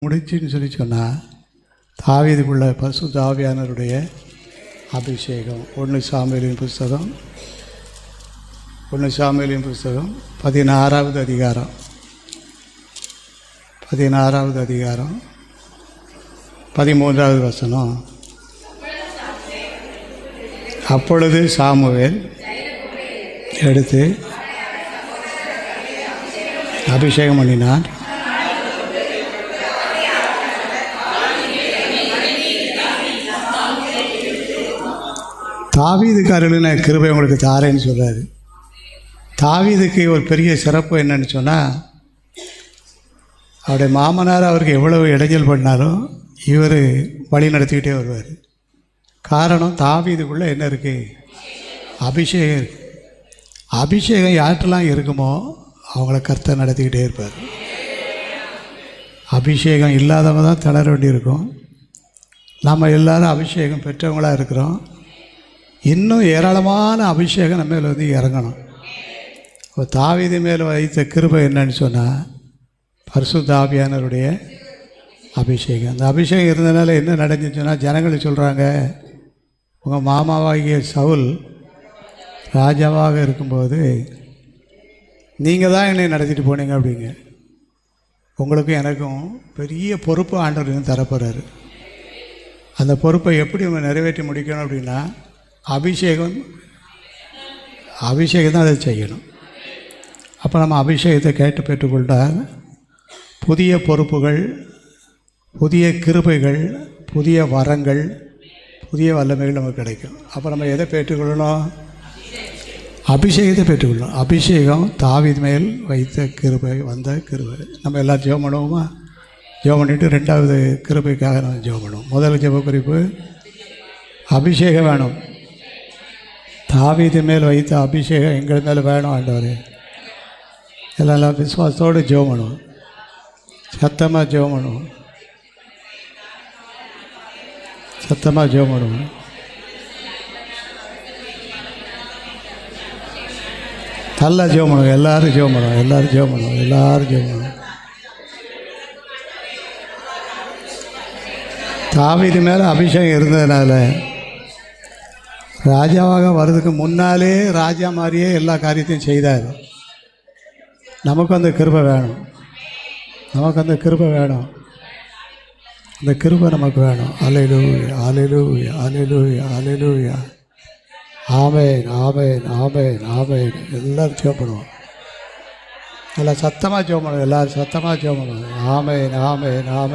முடிச்சுன்னு சொன்னால் தாவீதுக்குள்ள பரிசுத்த ஆவியானவருடைய அபிஷேகம். 1 சாமுவேலின் புஸ்தகம் 16வது அதிகாரம் 13வது வசனம். அப்பொழுது சாமுவேல் எடுத்து அபிஷேகம் பண்ணினார். தாவீதுக்கு அருளின கிருபை உங்களுக்கு தாரேன்னு சொல்கிறாரு. தாவீதுக்கு ஒரு பெரிய சிறப்பு என்னன்னு சொன்னால், அவருடைய மாமனார் அவருக்கு எவ்வளவு இடைஞ்சல் பண்ணாரோ இவர் வழி நடத்திக்கிட்டே வருவார். காரணம், தாவீதுக்குள்ளே என்ன இருக்குது? அபிஷேகம் இருக்குது. அபிஷேகம் யார்கிட்டலாம் இருக்குமோ அவங்கள கர்த்தர் நடத்திக்கிட்டே இருப்பார். அபிஷேகம் இல்லாதவங்க தான் திணற வேண்டியிருக்கும். நம்ம எல்லோரும் அபிஷேகம் பெற்றவங்களாக இருக்கிறோம். இன்னும் ஏராளமான அபிஷேகம் நம்ம மேலே வந்து இறங்கணும். இப்போ தாவீது மேலே வைத்த கிருபை என்னன்னு சொன்னால் பரிசுத்த ஆவியானவருடைய அபிஷேகம். அந்த அபிஷேகம் இருந்ததுனால என்ன நடந்துச்சுன்னு சொன்னால், ஜனங்கள் சொல்கிறாங்க, உங்கள் மாமாவாகிய சவுல் ராஜாவாக இருக்கும்போது நீங்கள் தான் என்னை நடத்திட்டு போனீங்க அப்படிங்க. உங்களுக்கும் எனக்கும் பெரிய பொறுப்பு ஆண்டவர் தரப்போகிறாரு. அந்த பொறுப்பை எப்படி நம்ம நிறைவேற்றி முடிக்கணும் அப்படின்னா, அபிஷேகம் தான் அதை செய்யணும். அப்போ நம்ம அபிஷேகத்தை கேட்டு பெற்றுக்கொண்டால் புதிய பொறுப்புகள், புதிய கிருபைகள், புதிய வரங்கள், புதிய வல்லமைகள் நமக்கு கிடைக்கும். அப்போ நம்ம எதை பெற்றுக்கொள்ளணும்? அபிஷேகத்தை பெற்றுக்கொள்ளணும். அபிஷேகம் தாவீது மேல் வைத்த கிருபை, வந்த கிருபை. நம்ம எல்லாம் ஜெபம் பண்ணுவோமா? ஜெபம் பண்ணிவிட்டு 2வது கிருபைக்காக நம்ம ஜெபம் பண்ணுவோம். முதல் ஜெப குறிப்பு, அபிஷேகம் வேணும். தாவீது மேல் வைத்த அபிஷேகம் எங்கள் மேலே வேணும் ஆண்டவரே. எல்லாம் விசுவாசத்தோடு ஜெபம் பண்ணுவோம். சத்தமாக ஜெபம் பண்ணுவோம். நல்லா ஜெபம் பண்ணுவோம். எல்லோரும் ஜெபம் பண்ணுவோம். தாவீது மேலே அபிஷேகம் இருந்ததுனால ராஜாவாக வர்றதுக்கு முன்னாலே ராஜா மாதிரியே எல்லா காரியத்தையும் செய்தார். நமக்கு அந்த கிருபை வேணும். அந்த கிருபை நமக்கு வேணும். அல்லேலூயா, அல்லேலூயா, அல்லேலூயா, அல்லேலூயா. ஆமென், ஆமென், ஆமென், ஆமென். எல்லோரும் ஜெபம் பண்ணுவோம். எல்லாம் சத்தமாக ஜெபம் பண்ணுவோம். ஆமென், ஆமென், ஆமென்.